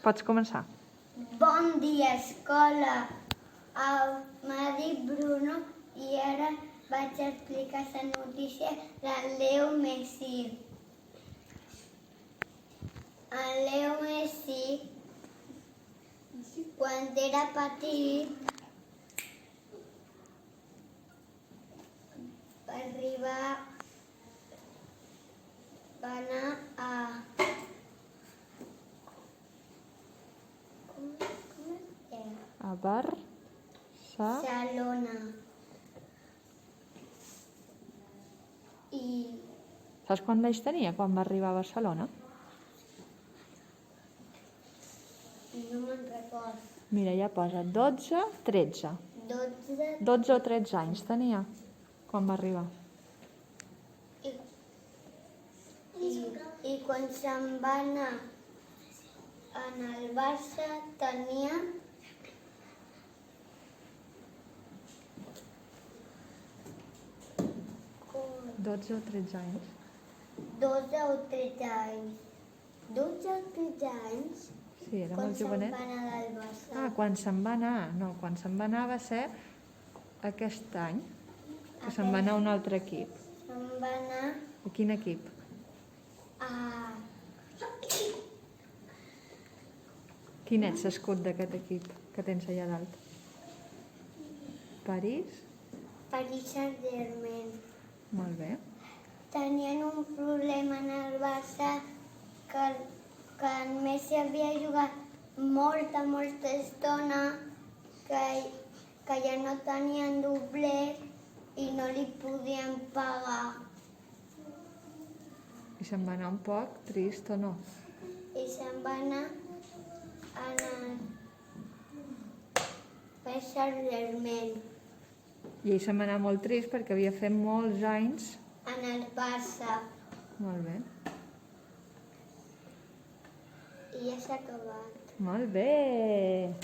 Pots començar. Bon dia, escola. M'ha dit Bruno i ara vaig explicar la notícia de Leo Messi. En Leo Messi, quan era petit, va anar a... Com es deia? A Barcelona. I Saps quants anys tenia quan va arribar a Barcelona? no me'n recordo. Mira, ja posa 12, 13. 12 12 o 13 anys tenia quan va arribar. i quan se'n va anar en el Barça tenia 12 o 13 anys. 12 o 13 anys. 12 o 13 anys? Sí, era Quan molt se'n jovenet. va anar del Barça? Ah, quan se'n va anar. No, quan se'n va anar va ser aquest any, que se'n va anar a un altre equip. Se'n va anar A quin equip? a Quin és l'escut d'aquest equip que tens allà dalt? París? Paris Saint-Germain. Molt bé. Tenien un problema en el Barça que en Messi havia jugat molta estona, que ja no tenien doblers i no li podien pagar. I se'n va anar un poc trist o no? I se'n va anar en el Paris Saint-Germain, I ell se'n va anar molt trist perquè havia fet molts anys. en el Barça. Molt bé. I ja s'ha acabat. Molt bé.